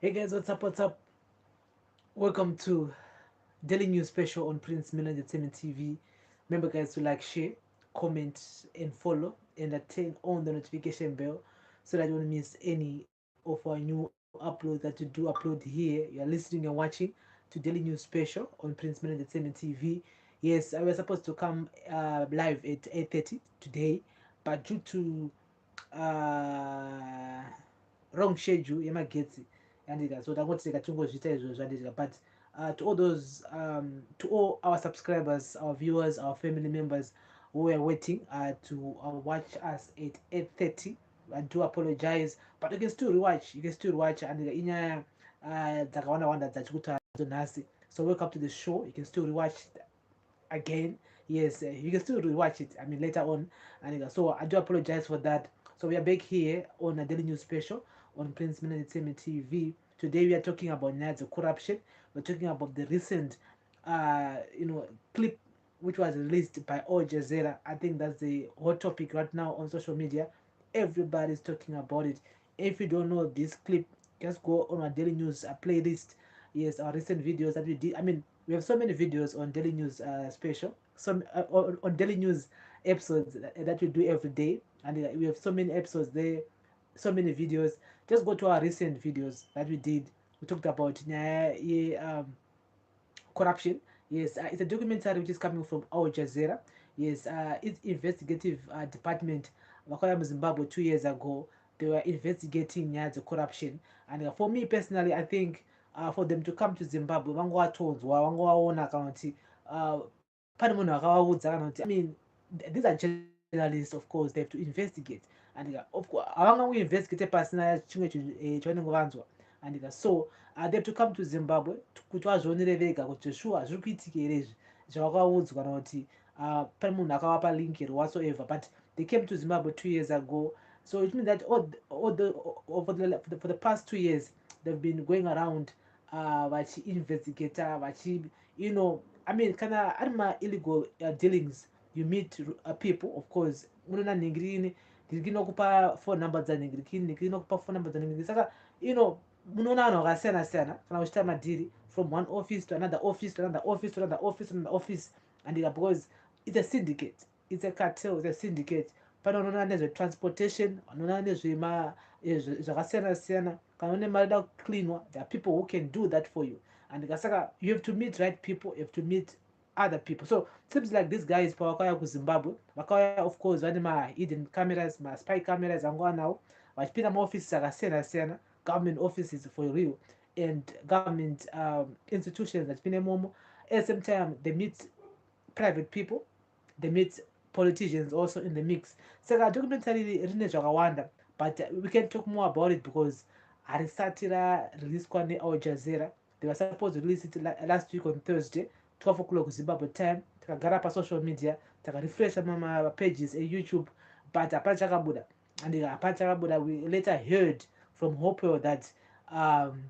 Hey guys, what's up? What's up? Welcome to Daily News Special on Prince Miller Entertainment TV. Remember, guys, to like, share, comment, and follow, and turn on the notification bell so that you don't miss any of our new uploads that we do upload here. You are listening and watching to Daily News Special on Prince Miller Entertainment TV. Yes, I was supposed to come live at 8:30 today, but due to uh, wrong schedule yemagetsi yandika so tangoti tingozviita izvo zvandika but to all those to all our subscribers, our viewers, our family members who are waiting to watch us at 8:30, I do apologize, but you can still watch and inyaya dzakawanda wanda dzatiri kutaura nhasi. So welcome to the show. You can still rewatch again. Yes, you can still rewatch it. I mean, later on. And so I do apologize for that. So we are back here on a daily news special on Prince Miller Entertainment TV. Today we are talking about Nads corruption. We're talking about the recent, clip which was released by Al Jazeera. I think that's the hot topic right now on social media. Everybody's talking about it. If you don't know this clip, just go on our daily news playlist. Yes, our recent videos that we did. I mean, we have so many videos on daily news special, some on daily news episodes that we do every day, and we have so many episodes there, so many videos. Just go to our recent videos that we did. We talked about corruption. Yes, it's a documentary which is coming from Al Jazeera. Yes, its investigative department vakauya Zimbabwe 2 years ago. They were investigating corruption, and for me personally, I think for them to come to Zimbabwe, vangovatonzwa, vangovaona kana kuti pane munhu akavaudza kana kuti, I mean, these are journalists, of course, they have to investigate, and of course havangangoinvestigate pasina chimwe chinhu chavanenge vanzwa, and so they have to come to Zimbabwe kuti vazvionere vega kuti sure zviri kuitika here izvi zvavakaudzwa kana kuti pane munhu akavapa link here whatsoever, but they came to Zimbabwe 2 years ago. So it means that for the past 2 years they've been going around vachiinvestigata I mean kana ari illegal dealings. You meet people, of course, unoona nhingirini ndiri kupa phone number dzanhingirikini, ndiri kupa phone number dzanhingirikini, saka munoona vanhu vakasiyana siyana kana uchiita madhiri from one office to another office to another office to another office to another office, and because it's a syndicate, it's a cartel, it's a syndicate. Pane unoona nezvetransportation, vanoona nezvakasiyana siyana. Kana une mari da kucleanwa, there are people who can do that for you, and saka you have to meet right people, you have to meet other people. So it seems like these guys pavakauya kuzimbabwe vakauya, of course, vane mahidden cameras, maspy cameras angova nawo, vachipinda maoffices akasiyana siyana, government offices for real, and government institutions vachipinda imomo. At the same time they meet private people, they meet politicians also in the mix. Saka documentary rine zvakawanda, but we can talk more about it because harisati rareleaswa neAl Jazeera. They were supposed to release it last week on Thursday 12 o'clock Zimbabwe time. Takagara pasocial media takarefresha pages YouTube, but hapana chakabuda, and hapana chakabuda. We later heard from Hopewell that um,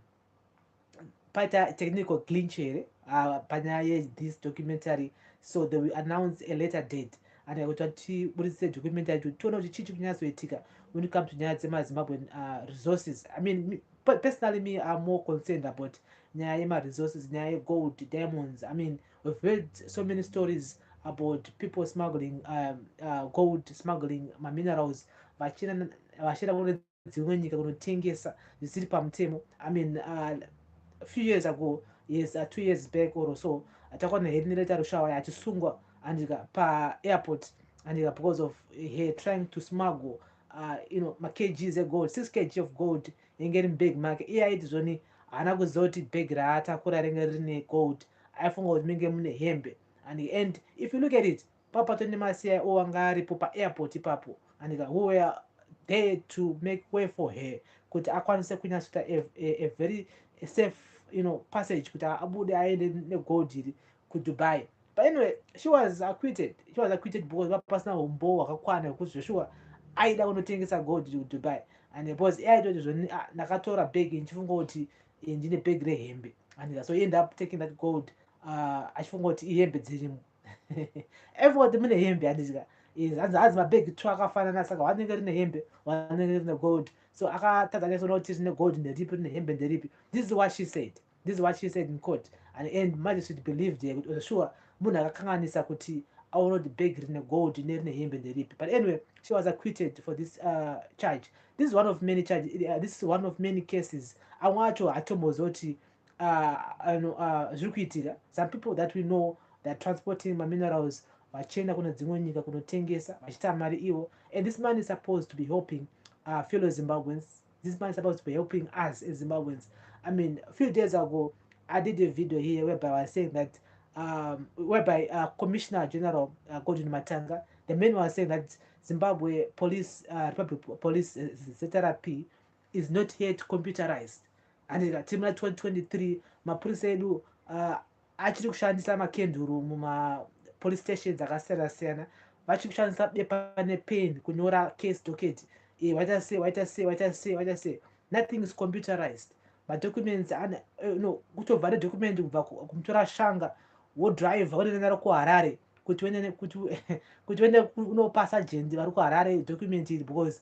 paita technical glitch here panyaya this documentary, so they will announce a later date, and kuti tiburitse documentary kuti tione kuti chii chiri kunyatsoitika when it comes to nyaya dzemazimbabwean resources. I mean, personally, me, I'm more concerned about nyaya yemaresources, nyaya yegold, diamonds. I mean, we've heard so many stories about people smuggling gold, smuggling minerals, vachienda kune dzimwe nyika kunotengesa zvisiri pamutemo. I mean, a few years ago, yes, 2 years back or so, atakuwa headinileta rushawa achisungwa andika airport, andika because of her trying to smuggle ma-kgs egold, 6 kg of gold inge iri mubag make. Iye aiti zvoni haana kuziva kuti bag raatakura ringe rine gold, aifunga kuti minge mune hembe. And if you look at it, papato neMaCIO anga aripo paairport ipapo, andika who were there to make way for her kuti akwanise kunyatsoita a very safe passage kuti abude aende negold iri kuDubai. But anyway, she was acquitted. She was acquitted because vapasina umbo hwakakwana hwekuti zveshuwa aida kunotengesa gold kuDubai, and because aitoti zvoni ndakatora bag ndichifunga kuti ndine bag rehembe, and so he ended up taking that gold achifunga kuti ihembe dzirimo. Everyone mune hembe handizika. hanzi mabhegi 2 akafanana saka wanenge rine hembe wanenge rine gold so akatadza nesonoti rine gold nderipi rine hembe nderipi. This is what she said. This is what she said in court and magistrate believed her kuti sure munhu akakanganisa kuti aona kuti bhegi rine gold nerine hembe nderipi. But anyway, she was acquitted for this charge. This is one of many charges. This is one of many cases. Amwe acho hatombozoti zviri kuitika. Some people that we know that are transporting minerals vachienda kune dzimwe nyika kunotengesa vachiita mari ivo, and this man is supposed to be helping fellow Zimbabweans. This man is supposed to be helping us as Zimbabweans. I mean, a few days ago I did a video here whereby I was saying that whereby Commissioner General Gordon Matanga, the man was saying that Zimbabwe Police Republic Police ZRP is not yet computerized, and in 2023 mapurisa edu achiri kushandisa makenduru muma police stations akasiyana siyana, vachiri kushandisa bepa nepen kunyora case docket, waita sei. Nothing is computerized. Madocuments no kutobva nedocument kubva kumutora shanga wodrive woenda kuHarare kuti uende unopasa agent vari kuHarare document iri, because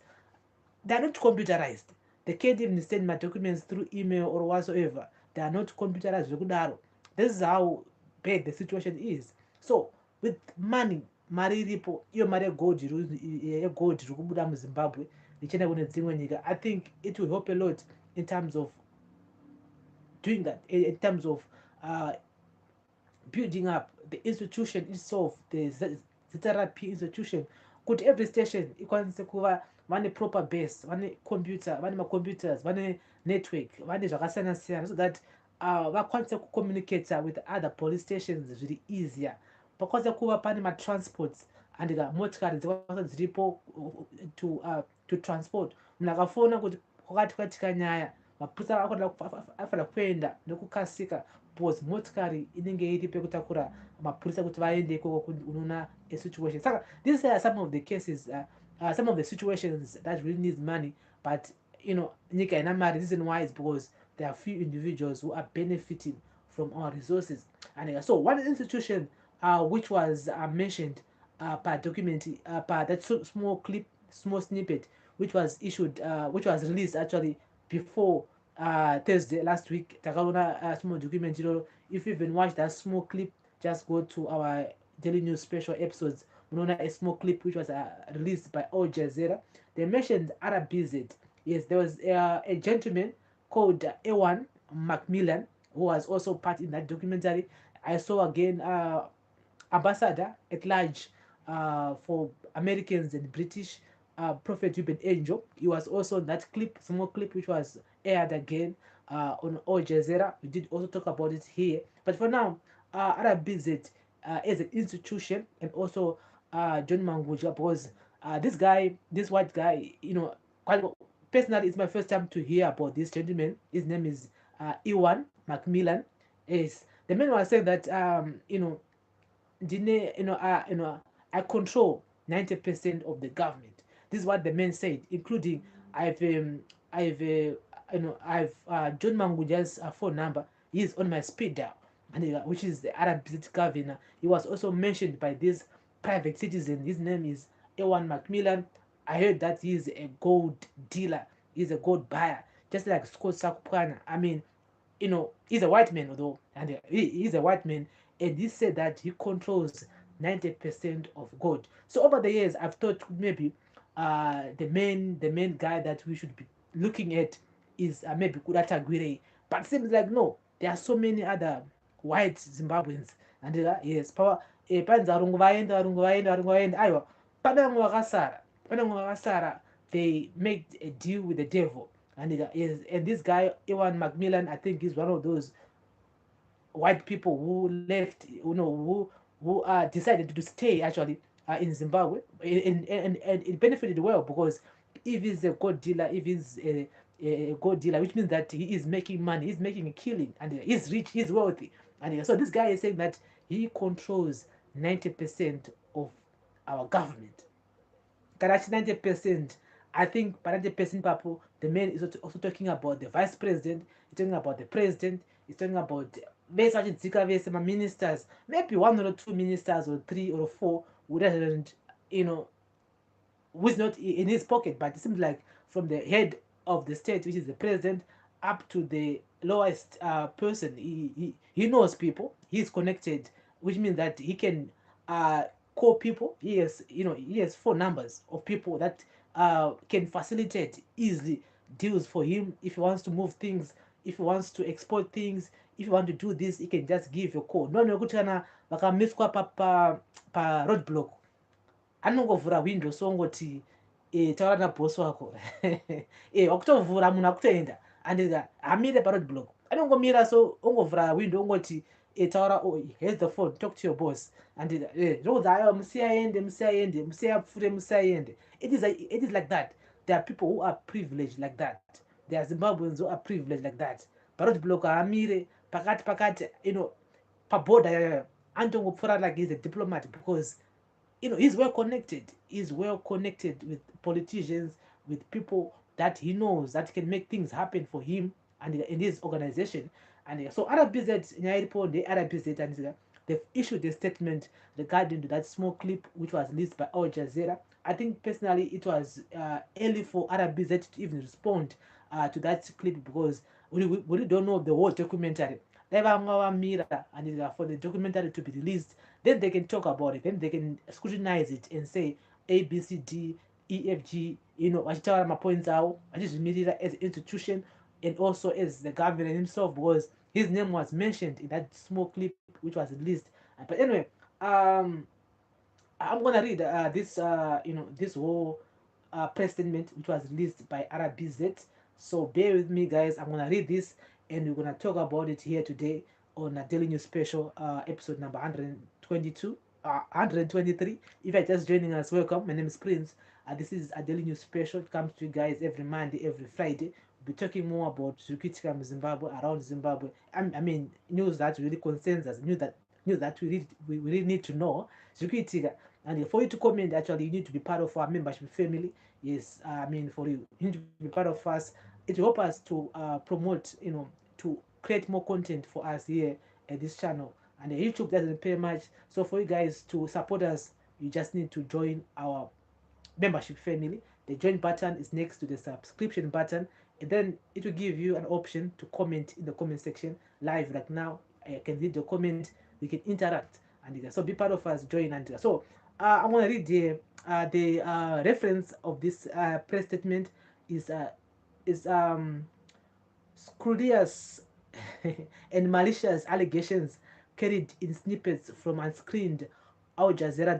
they are not computerized. They can't even send my documents through email or whatsoever. They are not computerized zvekudaro. This is how bad the situation is. So with money, mari iripo, iyo mari yegold iri kubuda muZimbabwe ichienda kune dzimwe nyika, I think it will help a lot in terms of doing that, in terms of building up the institution itself, the ZRP institution, kuti every station ikwanise kuva vane proper base, vane computer, vane macomputers, vane network, vane zvakasiyana siyana, so that vakwanise kucommunicate with other police stations zviri easier. Pakwanise kuva pane matransports and motikari dzikwanise dziripo to transport. Munhu akafona kuti kwakati kwaitika nyaya, mapurisa afanira kuenda nekukasika because motikari inenge iri pekutakura mapurisa kuti vaende ikoko unoona a situation. Saka these are some of the cases, some of the situations that really need money, but you know, nyika ina mari. Reason why is because there are few individuals who are benefiting from our resources. And so one institution which was mentioned per document, per that small clip, small snippet, which was issued, which was released actually before Thursday last week. Takaona small document. If you even watch that small clip, just go to our daily news special episodes. Unaona a small clip which was released by Jazeera. They mentioned RBZ. Yes, there was a gentleman called A1 Macmillan who was also part in that documentary. I saw again ambassador at large for Americans and British, Prophet Ruben Angel. He was also in that clip, small clip, which was aired again on Al Jazeera. We did also talk about it here. But for now, RBZ as an institution, and also John Manguja, because this guy, this white guy, you know, personally, it's my first time to hear about this gentleman. His name is Ewan Macmillan. Is the man was saying that I control 90% of the government. This is what the man said, including I've John Manguja's phone number. He is on my speed dial, and which is the Arab governor. He was also mentioned by this private citizen. His name is Ewan Macmillan. I heard that he is a gold dealer. He's a gold buyer, just like Scott Sakupana. I mean, he's a white man, although, and he's a white man, and he said that he controls 90% of gold. So over the years, I've thought maybe the main guy that we should be looking at is maybe Kudata Gwire, but it seems like no, there are so many other white Zimbabweans, and yes, power. They made a deal with the devil, and this guy Ewan Macmillan, I think, is one of those white people who left, who decided to stay actually in Zimbabwe, and it benefited well, because if he's a gold dealer, if he's a gold dealer, which means that he is making money, he's making a killing, and he's rich, he's wealthy, and so this guy is saying that he controls 90% of our government. That's 90%. I think by 90% people, the man is also talking about the vice president, he's talking about the president, he's talking about ministers, maybe 1 or 2 ministers or 3 or 4 who doesn't you know, who's not in his pocket, but it seems like from the head of the state, which is the president, up to the lowest person, he knows people. He's connected, which means that he can uh, call people. He has, he has phone numbers of people that can facilitate easily deals for him if he wants to move things, if he wants to export things, if you want to do this, he can just give you a call. No nokuti kana vakamiswa pa roadblock, anongovhura window songoti taura nabosi wako wakutovhura munhu akutoenda andika hamire paroad block, anongomira so ongovhura window ongoti taura, here's the phone, talk to your boss. Andika zvokuti aiwa musiyaende musiyaende musiyapfure musiyaende. It is like that. There are people who are privileged like that. There are Zimbabweans who are privileged like that. Paroad block haamire pakati paborder andongopfura like he's a diplomat, because he's well connected. He's well connected with politicians, with people that he knows that can make things happen for him and in his organization. And so RBZ nyaya the RBZ, and they've issued a statement regarding to that small clip which was released by Al Jazeera. I think personally it was early for RBZ to even respond to that clip, because we don't know the whole documentary. And for the documentary to be released, then they can talk about it, then they can scrutinize it and say A, B, C, D, E, F, G, vachitaura mapoints awo, vachizvimirira as an institution and also as the governor himself, because his name was mentioned in that small clip which was released. But anyway, um, I'm gonna read this whole press statement which was released by RBZ. So bear with me, guys. I'm gonna read this, and we're gonna talk about it here today on a Daily News Special, episode number 122, 123. If you're just joining us, welcome. My name is Prince. This is a Daily News Special. It comes to you guys every Monday, every Friday. We'll be talking more about Zukitika Zimbabwe, around Zimbabwe. I mean, news that really concerns us, news that we really need to know. Zukitika. And for you to comment, actually, you need to be part of our membership family. Yes, I mean, for you need to be part of us. It will help us to promote, to create more content for us here at this channel. And YouTube doesn't pay much. So for you guys to support us, you just need to join our membership family. The join button is next to the subscription button, and then it will give you an option to comment in the comment section live like now. I can read the comment, we can interact, and so be part of us, join. And so I'm going to read the reference of this press statement is scrupulous and malicious allegations carried in snippets from unscreened Al Jazeera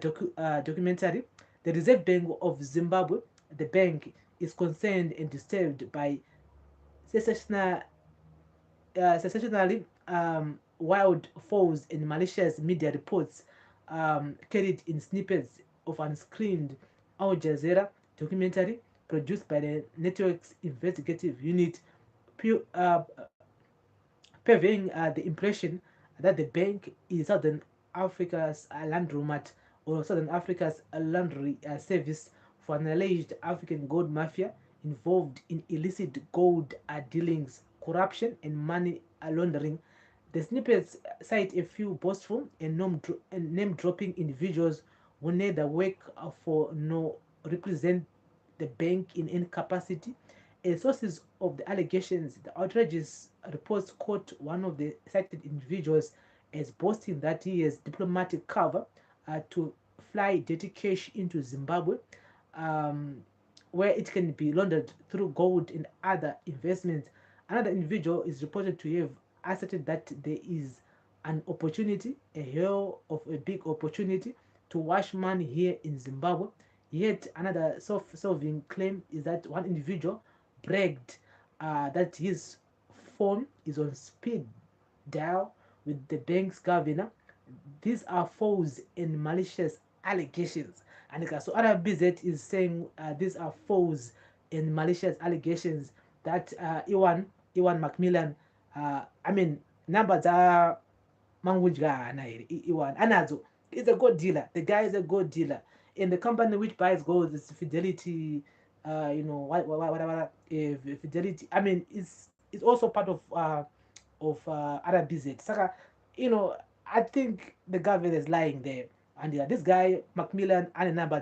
documentary. The Reserve Bank of Zimbabwe, the bank, is concerned and disturbed by sensational, sensationally wild, false, and malicious media reports carried in snippets of unscreened Al Jazeera documentary produced by the network's investigative unit, purveying the impression that the bank is Southern Africa's landromat, or Southern Africa's laundry service for an alleged African gold mafia involved in illicit gold dealings, corruption, and money laundering. The snippets cite a few boastful and name-dropping individuals who neither work for nor represent the bank in any capacity. As sources of the allegations, the outrageous reports quote one of the cited individuals as boasting that he has diplomatic cover to fly dirty cash into Zimbabwe, um, where it can be laundered through gold and other investments. Another individual is reported to have asserted that there is an opportunity, a hell of a big opportunity, to wash money here in Zimbabwe. Yet another self-solving claim is that one individual bragged that his phone is on speed dial with the bank's governor. These are false and malicious allegations. And so RBZ is saying these are false and malicious allegations that Iwan Macmillan, I mean, numbers are mangudya Iwan anazo. He's a gold dealer. The guy is a gold dealer. And the company which buys gold is Fidelity, whatever, Fidelity. I mean, it's also part of RBZ. Saka, I think the government is lying there. And this guy Macmillan and number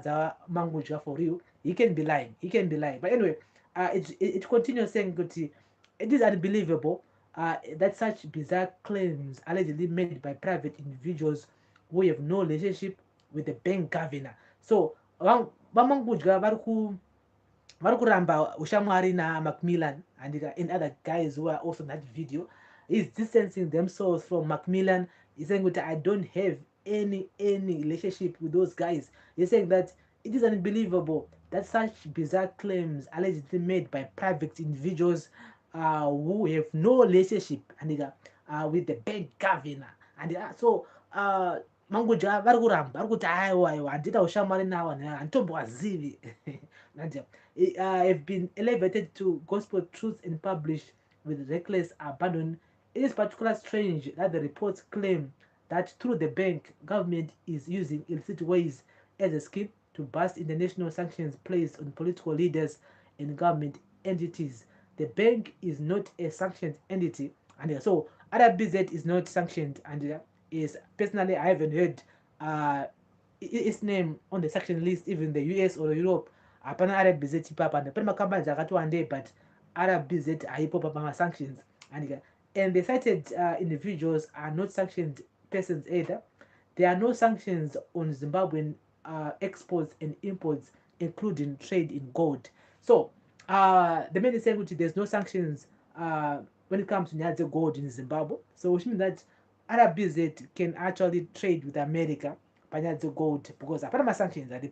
manguja for real, he can be lying, but anyway, it continues saying that it is unbelievable that such bizarre claims allegedly made by private individuals who have no relationship with the bank governor. So vamangudya vari kuramba ushamwari naMacmillan and other guys who are also in that video. He's distancing themselves from Macmillan. He's saying that I don't have any relationship with those guys. He's saying that it is unbelievable that such bizarre claims allegedly made by private individuals who have no relationship with the bank governor. And so manguja vari kuramba vari kuti aiwa handina ushamwari nawo handitombowazivi have been elevated to gospel truth and published with reckless abandon. It is particularly strange that the reports claim that through the bank, government is using illicit ways as a scheme to bust international sanctions placed on political leaders and government entities. The bank is not a sanctioned entity, and so RBZ is not sanctioned, and is personally I haven't heard its name on the sanction list, even the US or Europe. Hapana RBZ ipapa, and pane makambani akati wande, but RBZ haipo pama sanctions, and the cited individuals are not sanctioned persons either. There are no sanctions on Zimbabwean exports and imports, including trade in gold. So the main is saying that there's no sanctions when it comes to Nyaze gold in Zimbabwe. So which means that RBZ can actually trade with America by Nyaze gold, because apart sanctions are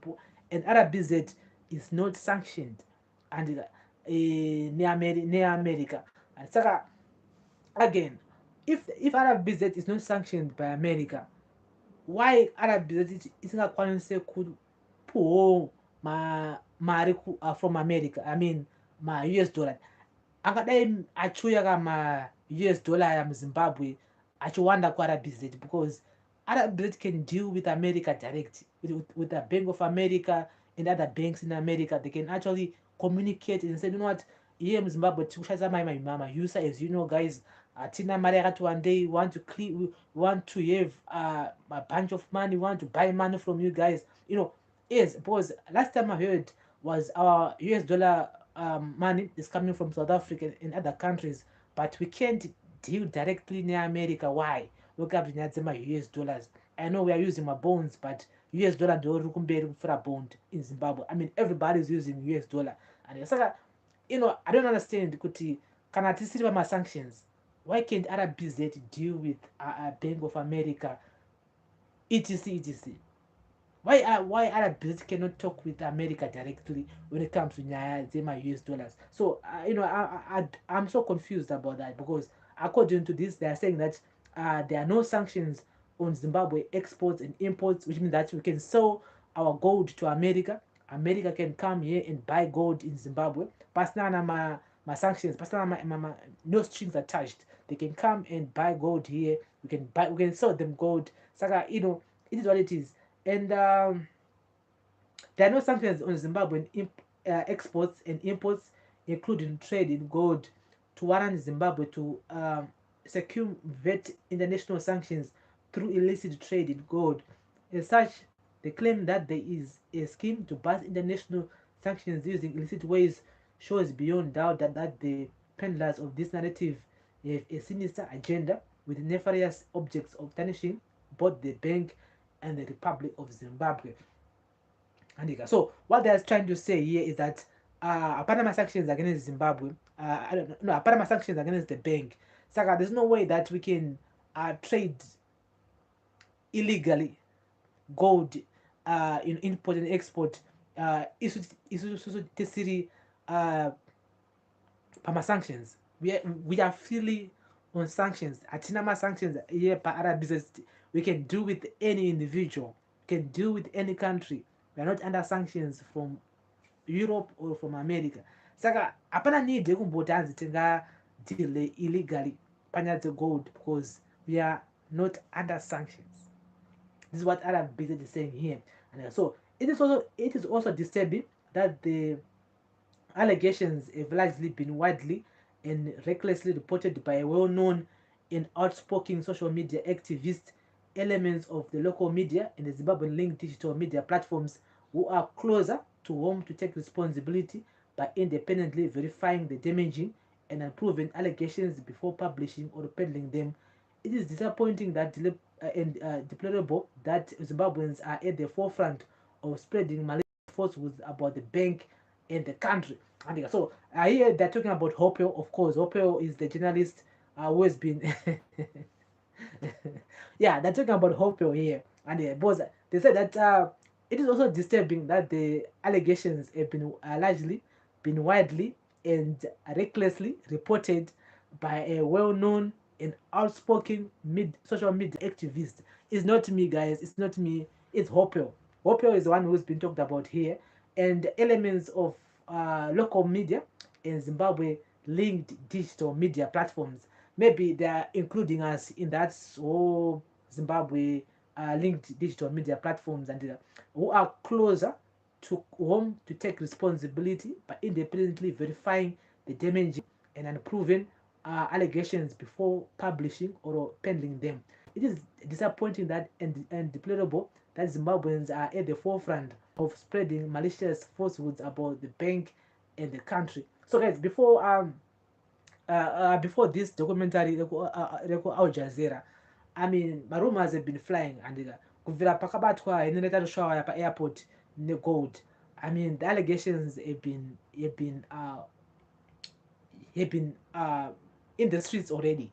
and RBZ is not sanctioned and near America. And so again, if RBZ is not sanctioned by America, why RBZ isingakwanise kupuwo mari from America, I mean ma US dollar, akadai achuya kama US dollar ya Zimbabwe achiwanda kwa RBZ, because RBZ can deal with America direct, with the Bank of America and other banks in America. They can actually communicate and say, you know what, here in Zimbabwe tikushaisa mama user, as you know guys, tina mari yakati one day want to have a bunch of money, want to buy money from you guys, yes, because last time I heard was our US dollar money is coming from South Africa and other countries, but we can't deal directly near America. Why? Look up my US dollars. I know we are using my bonds, but US dollar do for a bond in Zimbabwe. I mean, everybody's using US dollar, and it's like, I don't understand. Kuti kana tisiri my sanctions. Why can't RBZ deal with Bank of America, etc? Why RBZ cannot talk with America directly when it comes to my US dollars? So I'm so confused about that, because according to this, they are saying that there are no sanctions on Zimbabwe exports and imports, which means that we can sell our gold to America. America can come here and buy gold in Zimbabwe. Pasna my sanctions, pasna no strings attached. They can come and buy gold here. We can sell them gold. Saka, it is what it is. And there are no sanctions on Zimbabwean exports and imports, including trade in gold, to warrant Zimbabwe to circumvent international sanctions through illicit trade in gold. As such, they claim that there is a scheme to bust international sanctions using illicit ways shows beyond doubt that the peddlers of this narrative have a sinister agenda with nefarious objects of tarnishing both the bank and the Republic of Zimbabwe. So what they're trying to say here is that Panama sanctions against Zimbabwe, Panama sanctions against the bank. Saka, there's no way that we can trade illegally gold in import and export. City Pama sanctions. We are freely on sanctions. Atinama sanctions here by other business. We can do with any individual. We can do with any country. We are not under sanctions from Europe or from America. Saka apana need kumbotanzi tinga deal illegally panyadze gold, because we are not under sanctions. This is what Arab business is saying here. And so it is also disturbing that the allegations have largely been widely and recklessly reported by a well-known and outspoken social media activist elements of the local media and the Zimbabwean linked digital media platforms who are closer to home to take responsibility by independently verifying the damaging and unproven allegations before publishing or peddling them. It is disappointing that and deplorable that Zimbabweans are at the forefront of spreading malicious falsehoods about the bank and the country. And so here they're talking about Hopel, of course. Hopel is the journalist who has been yeah, they're talking about Hopel here. And boss, they said that it is also disturbing that the allegations have been largely been widely and recklessly reported by a well-known and outspoken social media activist. It's not me, guys. It's not me. It's Hopel. Hopel is the one who's been talked about here, and elements of local media in Zimbabwe linked digital media platforms. Maybe they are including us in that whole Zimbabwe linked digital media platforms and who are closer to home to take responsibility by independently verifying the damaging and unproven allegations before publishing or peddling them. It is disappointing that and deplorable that Zimbabweans are at the forefront of spreading malicious falsehoods about the bank and the country. So, guys, before this documentary Al Jazeera, I mean, rumors have been flying and kubvira pakabatwa inoita rushwaya pa-airport negold. I mean, the allegations have been in the streets already.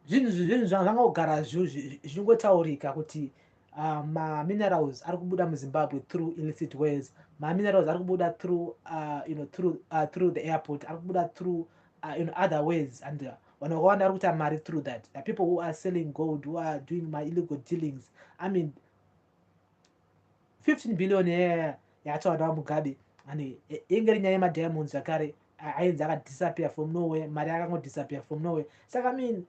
Zvinhu zvangogara zvichingotaurika kuti ma-minerals ari kubuda muzimbabwe through illicit ways. Ma-minerals ari kubuda through through the airport, ari kubuda through other ways, and vanhu vakawanda vari kuita mari through that. The people who are selling gold, who are doing my illegal dealings, I mean 15 billion yataurwa mugabe, and inge iri nyaya yemadiamonds zvakare ainzi akadisappear from nowhere, mari akangodisappear from nowhere. Saka I mean,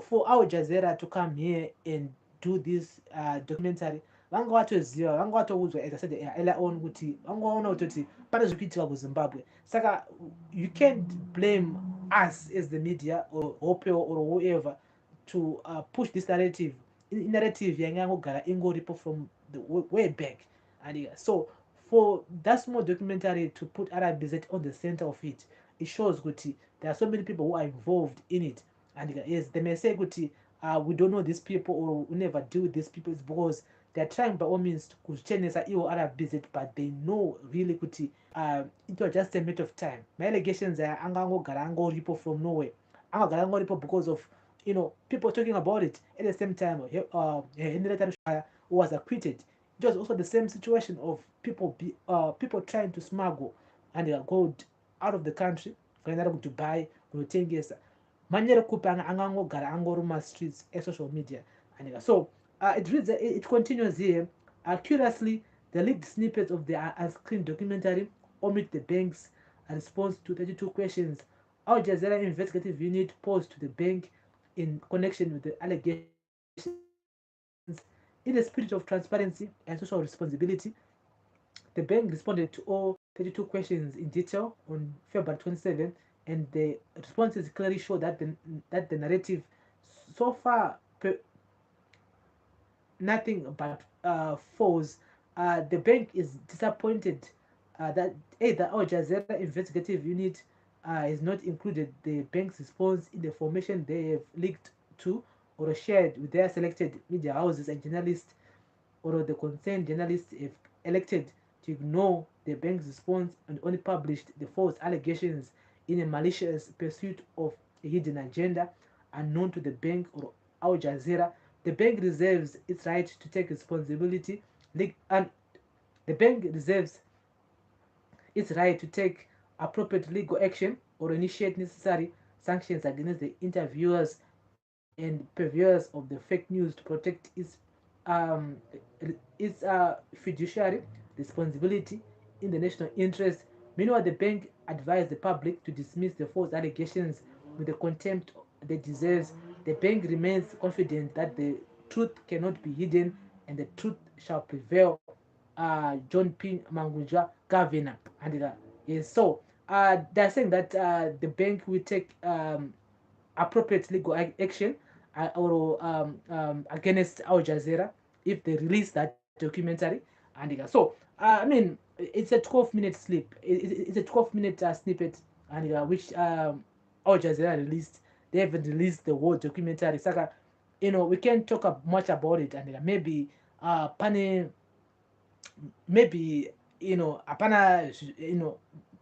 for Al Jazeera to come here and do this documentary, vanga vatoziva, vanga vatoudzwa, as I said earlier on, kuti vanga vaona kutoti pane zviri kuitika kuzimbabwe. Saka you can't blame us as the media or Hopel or whoever to push this narrative yanga yangogara ingoripo from the way back. And so for that small documentary to put RBZ on the center of it, it shows kuti there are so many people who are involved in it. And yes, they may say kuti we don't know these people or we never deal with these people, it's because they're trying by all means to kuchenesa iwo RBZ, but they know really kuti it was just a matter of time. My allegations are angangogara angoripo from nowhere, angagara angoripo because of people talking about it. At the same time, Henrietta who was acquitted, it was also the same situation of people trying to smuggle and gold out of the country, kuenda kudubai kunotengesa. Manyere kupi angangogara angoruma streets social media. And so it continues here. Curiously, the leaked snippets of the unscreened documentary omit the bank's response to 32 questions Al Jazeera investigative unit posed to the bank in connection with the allegations. In the spirit of transparency and social responsibility, the bank responded to all 32 questions in detail on February 27, and the responses clearly show that the narrative so far nothing but false. The bank is disappointed that the Al Jazeera investigative unit has not included the bank's response in the formation they have leaked to or shared with their selected media houses and journalists, or the concerned journalists have elected to ignore the bank's response and only published the false allegations in a malicious pursuit of a hidden agenda unknown to the bank or Al Jazeera. The bank reserves its right to take responsibility, and the bank reserves its right to take appropriate legal action or initiate necessary sanctions against the interviewers and purveyors of the fake news to protect um, its fiduciary responsibility in the national interest. Meanwhile, the bank advised the public to dismiss the false allegations with the contempt they deserve. The bank remains confident that the truth cannot be hidden and the truth shall prevail. John P. Manguja, Governor. And yes, so they're saying that the bank will take appropriate legal action or against Al Jazeera if they release that documentary. And so, I mean, it's a 12-minute slip. It's a 12-minute snippet, and which Al Jazeera released. They haven't released the whole documentary. Saka, we can't talk much about it, and maybe pane maybe hapana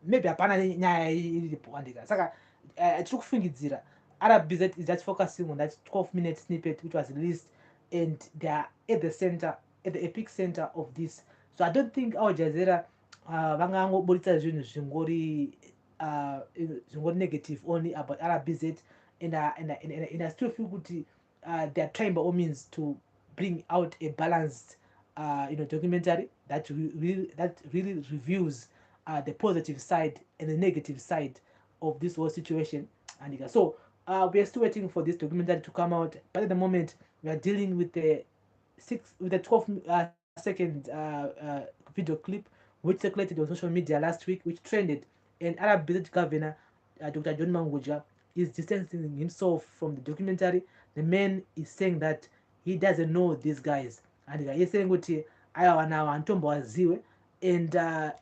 maybe hapana nyaya iripo andika saka tiri kufungidzira Arab BZ is just focusing on that 12-minute snippet which was released, and they are at the center, at the epic center of this. So I don't think Al Jazeera vangangoburitsa zvinhu zvingori negative only about Arab BZ, and I still feel kuti they are trying by all means to bring out a balanced documentary that really reviews the positive side and the negative side of this whole situation. And so we are still waiting for this documentary to come out, but at the moment we are dealing with the 12-second video clip which circulated on social media last week, which trended, and Arab Business Governor Dr. John Manguja is distancing himself from the documentary. The man is saying that he doesn't know these guys, and he's saying kuti aya wana vantombo waziwe, and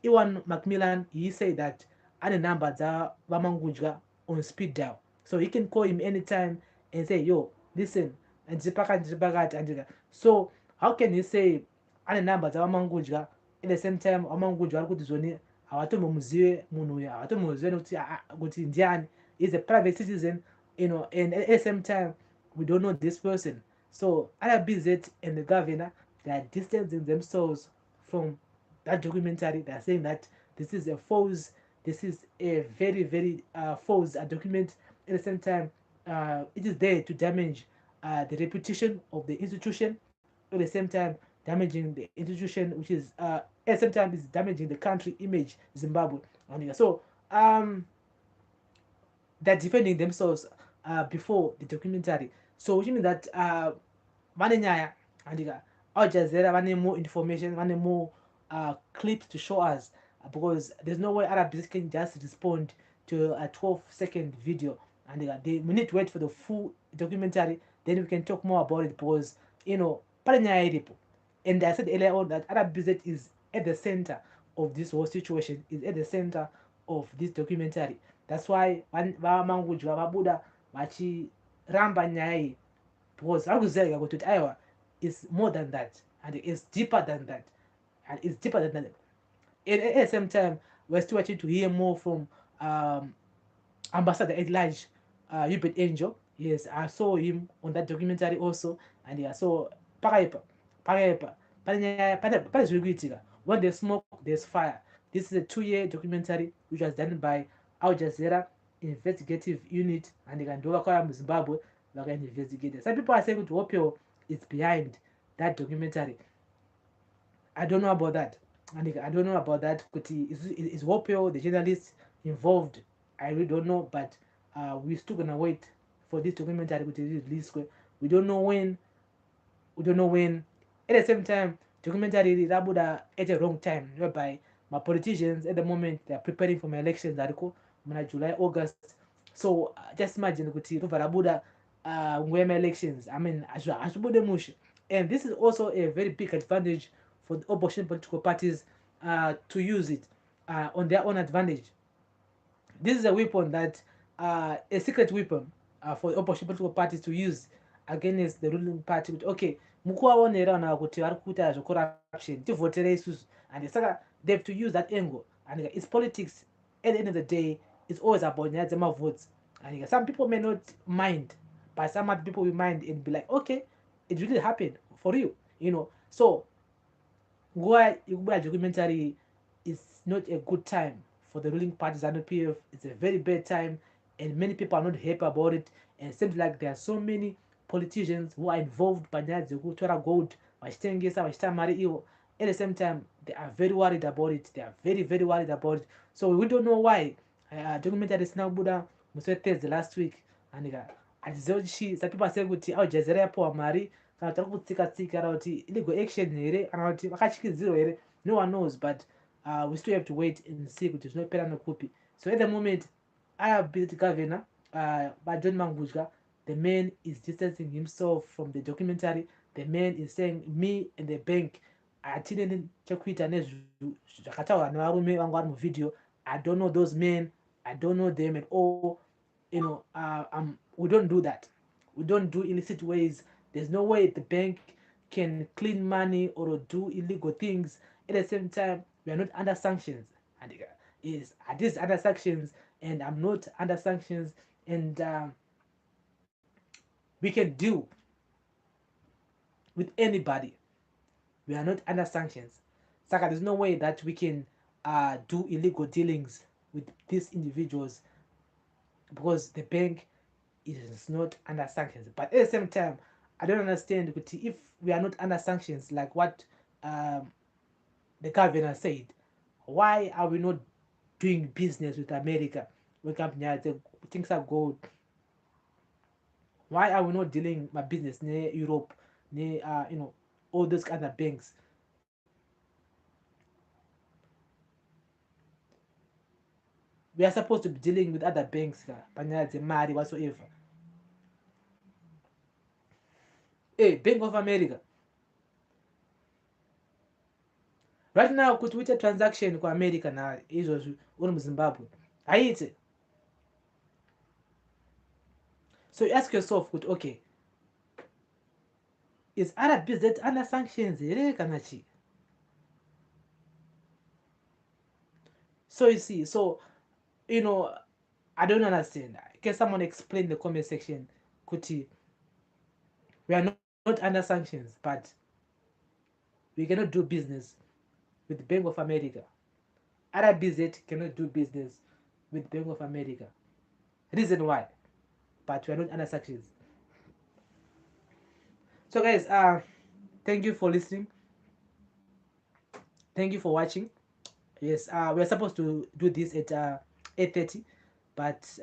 Iwan Macmillan, he said that ane number dza vamangudya on speed dial, so he can call him anytime and say, yo, listen, and and so how can he say ane number dza vamangudya at the same time vamangudya vari kuti zvoni havatombomuzive munhu uyu, havatombomuzive kuti ndiani, is a private citizen, and at the same time we don't know this person. So RBZ and the governor, they are distancing themselves from that documentary. They are saying that this is a false, this is a very, very false document. At the same time, it is there to damage the reputation of the institution. At the same time, damaging the institution, which is at the same time is damaging the country image, Zimbabwe. And so they're defending themselves before the documentary. So which means that vane nyaya andika Al Jazeera vane more information, vane more clips to show us, because there's no way Arab can just respond to a 12-second video, and we need to wait for the full documentary, then we can talk more about it, because pale nyaya iripo. And I said earlier on that Arab BZ is at the center of this whole situation, is at the center of this documentary. That's why vamangudya vabuda vachiramba nyaya iyi, because vari kuziva kuti aiwa is more than that, and it's deeper than that, and it's deeper than that. And at the same time, we're still watching to hear more from Ambassador at large, Hubert Angel. Yes, I saw him on that documentary also, and yeah, so when there's smoke, there's fire. This is a 2-year documentary which was done by Al Jazeera investigative unit, and they can do a Zimbabwe like an investigator. Some people are saying that Opio is behind that documentary. I don't know about that. And I don't know about that. Is Opio the journalist involved? I really don't know, but we're still gonna wait for this documentary to be released. We don't know when. We don't know when. At the same time, documentary is at a wrong time, whereby my politicians at the moment they are preparing for my elections that go July, August. So just imagine kuti Varabuda my elections. I mean, and this is also a very big advantage for the opposition political parties to use it on their own advantage. This is a weapon that a secret weapon for the opposition political parties to use against the ruling party. Okay, mukuvaonera na kuti vari kuita zvecorruption tivhotere isusu, and saka they have to use that angle, and it's politics. At the end of the day, it's always about nyaya dzemavotes, and some people may not mind, but some other people will mind and be like, okay, it really happened for you, So nguva yekubuda documentary is not a good time for the ruling parties and the PF. It's a very bad time, and many people are not happy about it, and it seems like there are so many politicians who are involved panyaya dzekutora gold vachitengesa vachiita mari ivo. At the same time, they are very worried about it. They are very, very worried about it. So we don't know why documentary isina kubuda musi weThursday last week, and hatizivi kuti some people are saying kuti Al Jazeera yapiwa mari kana kuti vari kutsika-tsika kana kuti illegal action here kana kuti vakatyikidzirwa here. No one knows, but we still have to wait and see kuti zvinopera nekupi. So at the moment, Arab Business Governor by John Mangujga. The man is distancing himself from the documentary. The man is saying me and the bank atine chekuita nezvakataurwa nevarume vanga vari muvideo. I don't know those men. I don't know them at all. We don't do that. We don't do illicit ways. There's no way the bank can clean money or do illegal things. At the same time, we are not under sanctions. And is are these under sanctions? And I'm not under sanctions. And we can deal with anybody. We are not under sanctions. Saka, there's no way that we can do illegal dealings with these individuals because the bank is not under sanctions. But at the same time, I don't understand if we are not under sanctions, like what the governor said, why are we not doing business with America? Things are good. Why are we not dealing my business near Europe, near all those kind of banks? We are supposed to be dealing with other banks, Mali whatsoever. Hey, Bank of America. Right now, could with a transaction for America now is on Zimbabwe. I eat it. So you ask yourself, okay, is other business under sanctions? So you see, I don't understand. Can someone explain in the comment section? Kuti, we are not under sanctions, but we cannot do business with the Bank of America. Other business cannot do business with Bank of America. Reason why? But we are not under sanctions. So guys, thank you for listening. Thank you for watching. Yes, we are supposed to do this at 8:30, but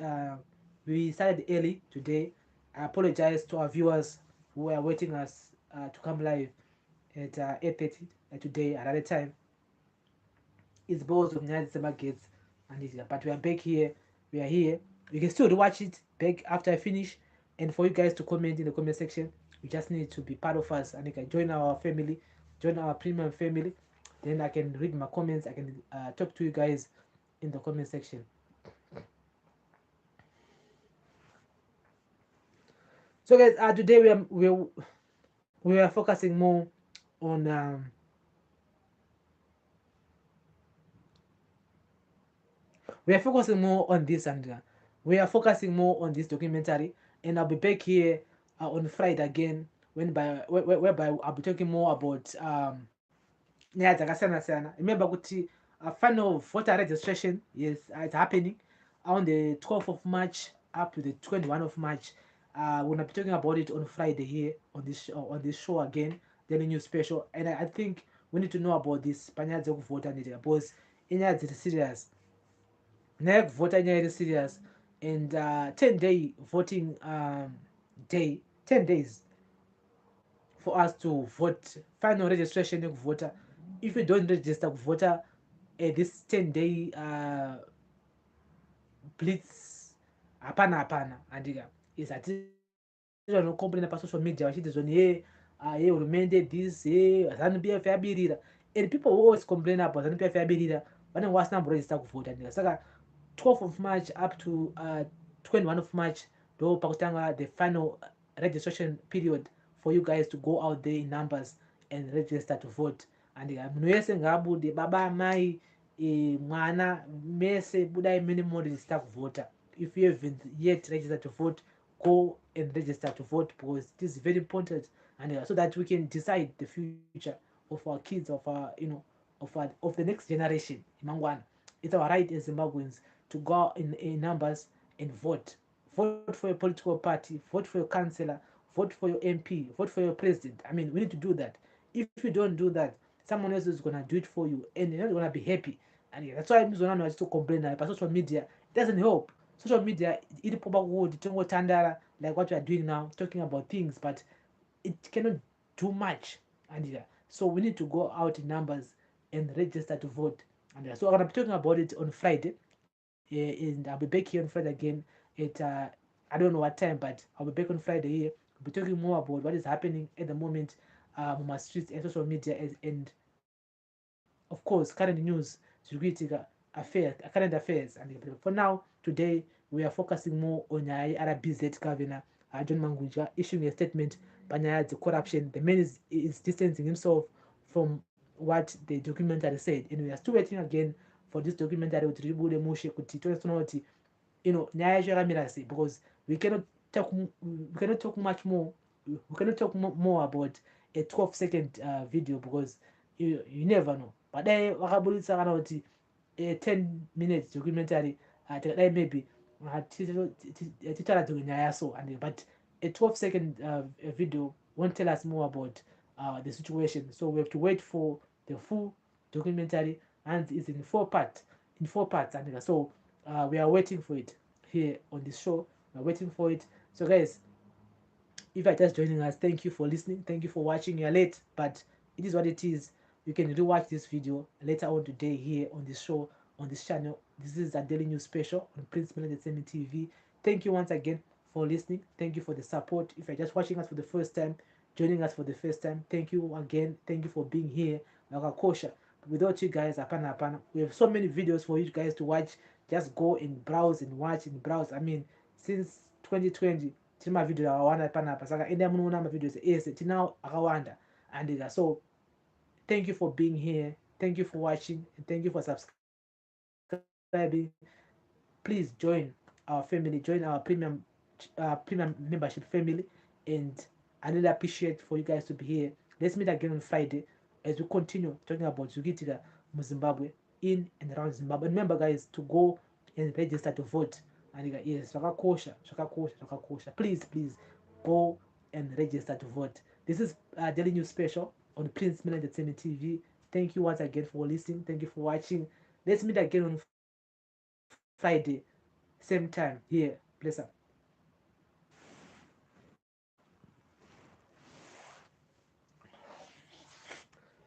we started early today. I apologize to our viewers who are waiting us to come live at 8:30 today. Another time, it's both of December gates and this, but we are back here. We are here. You can still watch it back after I finish, and for you guys to comment in the comment section. You just need to be part of us, and you can join our family, join our premium family. Then I can read my comments. I can talk to you guys in the comment section. So guys, today we are focusing more on we are focusing more on this, and we are focusing more on this documentary. And I'll be back here on Friday again, whereby I'll be talking more about nyaya dzakasiyana siyana. Remember kuti final voter registration, yes, it's happening on the 12th of March up to the 21st of March. We're gonna be talking about it on Friday here on this show again, then a new special. And I think we need to know about this panyaya dzekuvhota nditi because inyaya dziri serious. Nyaya yekuvhota inyaya iri serious, and 10-day voting day, 10 days for us to vote. Final registration yekuvhota. If you don't register kuvhota this 10-day blitz, hapana andika is atiri vanocomplaina pasocial media vachiti zvoni hurumende this ZANU-PF yabirira, and people who always complain about ZANU-PF yabirira vanenge vasina kumboregister kuvhota ndika. Saka 12th of March up to 21st of March ndo pakutanga the final registration period for you guys to go out there in numbers and register to vote. And munhu wese ngaabude, baba, mai, mwana, mese budai minimum register kuvhota. If you haven't yet registered to vote, go and register to vote because it is very important, and so that we can decide the future of our kids, of our of the next generation. Imangwana, it's our right as Zimbabweans to go in numbers and vote. Vote for your political party, vote for your councillor, vote for your MP, vote for your president. I mean, we need to do that. If you don't do that, someone else is gonna do it for you, and you're not gonna be happy. And that's why I'm just to complain about social media. It doesn't help. Social media, it probably tandara like what we are doing now, talking about things, but it cannot do much. And so we need to go out in numbers and register to vote. And so I'm gonna be talking about it on Friday, and I'll be back here on Friday again at I don't know what time, but I'll be back on Friday here. We'll be talking more about what is happening at the moment on my streets and social media, and of course current news, security current affairs. And for now, today we are focusing more on RBZ Governor John Mangunja issuing a statement by corruption. The man is distancing himself from what the documentary said, and we are still waiting again for this documentary to ribude mushe kuti toona kuti nyaya yacho yakamira sei, because we cannot talk much more, we cannot talk more about a 12-second video, because you never know. Padai vakabudisa kana kuti a 10 minutes documentary, tikadai maybe titaradze nyaya so, and but a 12-second video won't tell us more about the situation. So we have to wait for the full documentary, and it's in four parts, and so we are waiting for it here on this show. We're waiting for it. So guys, if you're just joining us, thank you for listening, thank you for watching. You're late, but it is what it is. You can rewatch this video later on today here on this show, on this channel. This is a daily news special on Prince Miller Entertainment TV. Thank you once again for listening. Thank you for the support. If you're just watching us for the first time, joining us for the first time, thank you again. Thank you for being here. Nakakosha. Without you guys, apana. We have so many videos for you guys to watch. Just go and browse and watch and browse. I mean, since 2020, tina video akawanda panapa. Saka enda munoona videos ese tinao akawanda. And so thank you for being here. Thank you for watching. And thank you for subscribing. Please join our family. Join our premium membership family. And I really appreciate for you guys to be here. Let's meet again on Friday as we continue talking about Zugitira Zimbabwe, in and around Zimbabwe. And remember, guys, to go and register to vote. And yes, shakakosha. Please go and register to vote. This is a daily news special on Prince Miller Entertainment TV. Thank you once again for listening. Thank you for watching. Let's meet again on Friday, same time here. Bless up.